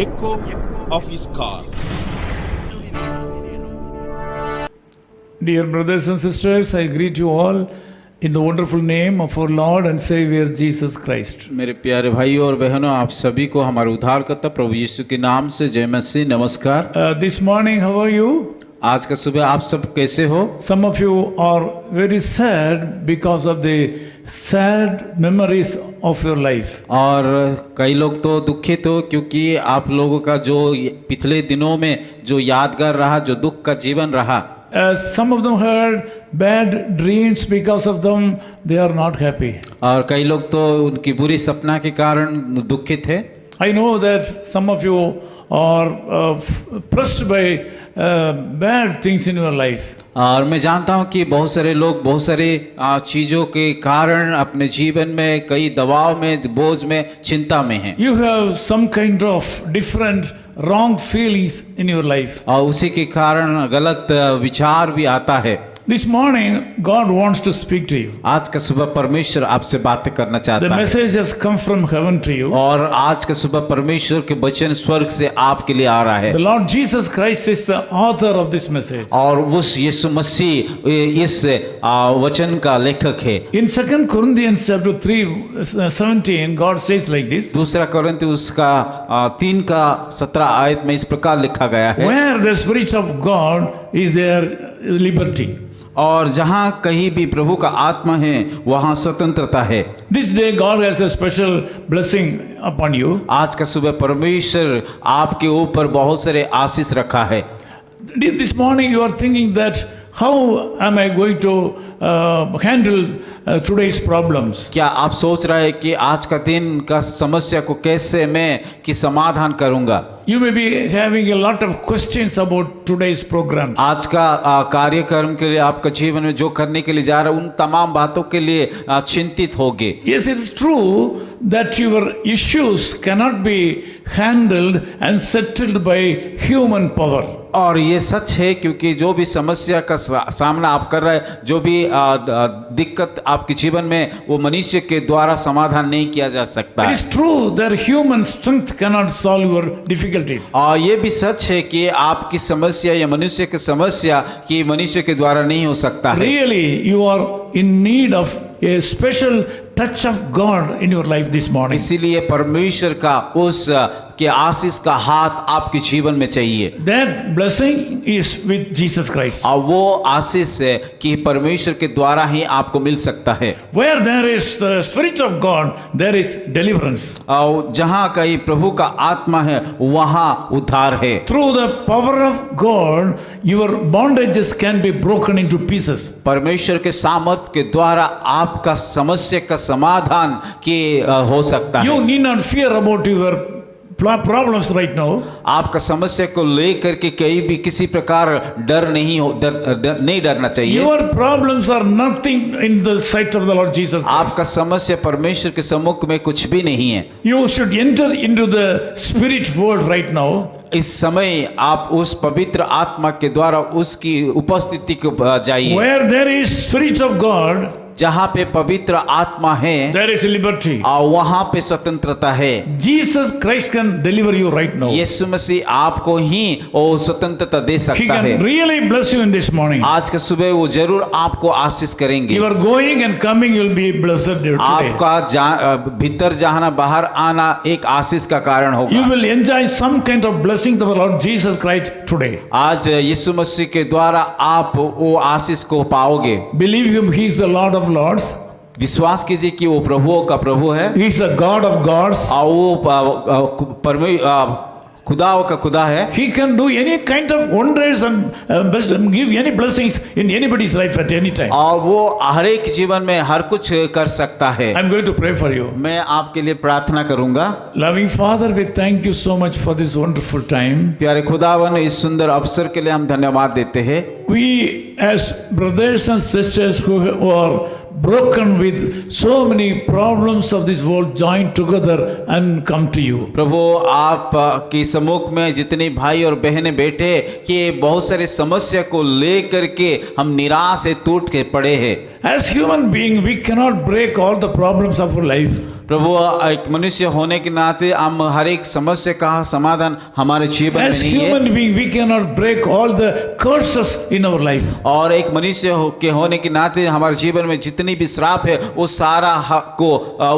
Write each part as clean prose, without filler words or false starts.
echo of his call. Dear brothers and sisters, I greet you all in the wonderful name of our Lord and Savior Jesus Christ. मेरे प्यारे भाइयों और बहनों, आप सभी को हमारे उद्धारकर्ता प्रभु यीशु के नाम से जय मसीह, नमस्कार। This morning, how are you? आज का सुबह आप सब कैसे हो? Some of you are very sad because of the sad memories of your life. और कई लोग तो दुखित हो क्योंकि आप लोगों का जो पिछले दिनों में जो यादगार रहा, जो दुख का जीवन रहा। Some of them had bad dreams because of them they are not happy. और कई लोग तो उनकी बुरी सपना के कारण दुखित है। I know that some of you are pressed by bad things in your life. और मैं जानता हूं कि बहुत सारे लोग बहुत सारे चीज़ों के कारण अपने जीवन में कई दबाव में, बोझ में, चिंता में हैं। You have some kind of different wrong feelings in your life. और उसी के कारण गलत विचार भी आता है। This morning, God wants to speak to you. आज का सुबह परमेश्वर आपसे बातें करना The चाहता है message has come from heaven to you. और आज का सुबह परमेश्वर के वचन स्वर्ग से आपके लिए आ रहा है। The Lord Jesus Christ is the author of this message. और उस यीशु मसीह इस वचन का लेखक है। In 2 Corinthians chapter 3:17, God says like this: दूसरा कोरिन्थियों उसका 3 का 17 आयत में इस प्रकार लिखा गया है, Where the Spirit of God is there liberty. और जहाँ कहीं भी प्रभु का आत्मा है वहाँ स्वतंत्रता है। This day God has a special blessing upon you. आज का सुबह परमेश्वर आपके ऊपर बहुत सारे आशीष रखा है। This morning you are thinking that how am I going to handle today's problems? क्या आप सोच रहे हैं कि आज का दिन का समस्या को कैसे मैं कि समाधान करूंगा? You may be having a lot of questions about today's program. आज का कार्यक्रम के लिए आपका जीवन में जो करने के लिए जा रहा है उन तमाम बातों के लिए चिंतित होगे। Yes, it is true that your issues cannot be handled and settled by human power. और ये सच है क्योंकि जो भी समस्या का सामना आप कर रहे हैं, जो भी दिक्कत आपके जीवन में, वो मनुष्य के द्वारा समाधान नहीं किया जा सकता It है। is true that human strength cannot solve your difficulties. और ये भी सच है कि आपकी समस्या या मनुष्य की समस्या कि मनुष्य के द्वारा नहीं हो सकता है। Really, you are in need of a special touch of God in your life this morning. इसीलिए परमेश्वर का उस के आशीष का हाथ आपके जीवन में चाहिए। That blessing is with Jesus Christ. और वो आशीष है कि परमेश्वर के द्वारा ही आपको मिल सकता है। Where there is the Spirit of God, there is deliverance. और जहाँ कहीं प्रभु का आत्मा है वहाँ उद्धार है। Through the power of God, your bondages can be broken into pieces. परमेश्वर के सामर्थ्य के द्वारा आपका समस्या का समाधान हो सकता You है। need not fear about your problems right now. आपका समस्या को लेकर के कहीं भी किसी प्रकार नहीं डरना चाहिए। Your problems are nothing in the sight of the Lord Jesus Christ. आपका समस्या परमेश्वर के सम्मुख में कुछ भी नहीं है। You should enter into the spirit world right now. इस समय आप उस पवित्र आत्मा के द्वारा उसकी उपस्थिति को जाइए। Where there is Spirit of God, जहाँ पे पवित्र आत्मा है there is liberty. और वहाँ पे स्वतंत्रता है। Jesus Christ can deliver you right now. यीशु मसीह आपको ही वो स्वतंत्रता दे He सकता है। can really bless you in this morning. आज के सुबह वो जरूर आपको आशीष करेंगे। You are going and coming, you will be blessed today. आपका भीतर जाना बाहर आना एक आशीष का कारण You होगा। will enjoy some kind of blessing of the Lord Jesus Christ today. आज यीशु मसीह के द्वारा आप वो आशीष को पाओगे। Believe him, he is the Lord of Lords. विश्वास कीजिए कि वो प्रभुओं का प्रभु है He is the God of gods. और वो खुदाओं का खुदा है। He can do any kind of wonders and give any blessings in anybody's life at any time. और वो हर एक जीवन में हर कुछ कर सकता है। I'm going to pray for you. मैं आपके लिए प्रार्थना करूंगा। Loving Father, we thank you so much for this wonderful time. प्यारे खुदावन, इस सुंदर अवसर के लिए हम धन्यवाद देते हैं। We as brothers and sisters who are broken with so many problems of this world join together and come to you. प्रभु आप की सम्मुख में जितने भाई और बहनें बैठे कि बहुत सारे समस्या को लेकर के हम निराश से टूट के पड़े हैं। As human being, we cannot break all the problems of our life. प्रभु एक मनुष्य होने के नाते हम हर एक समस्या का समाधान हमारे जीवन में As नहीं है, human being, we cannot break all the curses in our life. और एक मनुष्य के होने के नाते हमारे जीवन में जितनी भी श्राप है वो सारा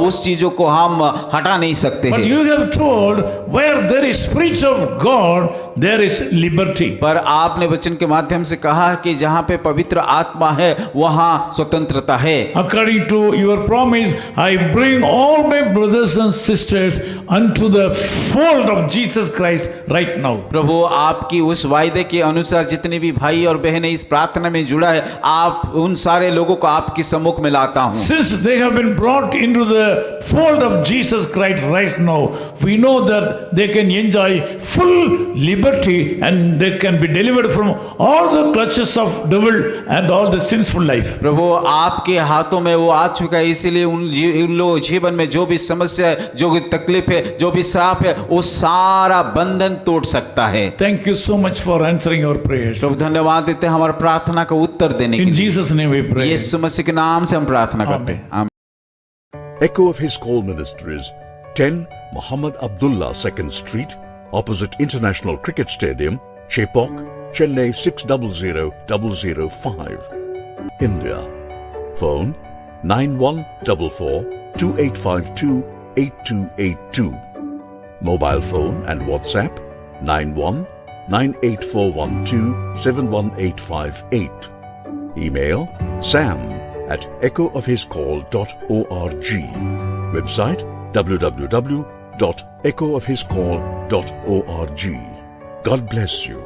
उस चीजों को हम हटा नहीं सकते But हैं। you have told, where there is Spirit of God, there is liberty. पर आपने वचन के माध्यम से कहा कि जहाँ पे पवित्र आत्मा है वहाँ स्वतंत्रता है। According to your promise, I bring all my brothers and sisters unto the fold of Jesus Christ right now. प्रभु आपकी उस वायदे के अनुसार जितने भी भाई और बहनें इस प्रार्थना में जुड़ा है, आप उन सारे लोगों को आपके सम्मुख में लाता हूँ। Since they have been brought into the fold of Jesus Christ right now, we know that they can enjoy full liberty and they can be delivered from all the clutches of devil and all the sinful life. प्रभु आपके हाथों में वो आ चुका है, इसीलिए उन लोगों जीवन में जो भी समस्या है, जो भी तकलीफ है, जो भी श्राप है, वो सारा बंधन तोड़ सकता है। Thank you so much for answering our prayers. प्रभु धन्यवाद देते हैं हमारी प्रार्थना का उत्तर देने के In लिए। Jesus' name we pray. यीशु मसीह के नाम से हम प्रार्थना करते हैं। आमीन। Echo of His Call Ministries, 10 Muhammad Abdullah 2nd Street, opposite International Cricket Stadium, Chepauk, Chennai 600005, India. Phone 9144-2852-8282. Mobile phone and WhatsApp 91-98412-71858. Email sam@echoofhiscall.org. Website www.echoofhiscall.org. God bless you.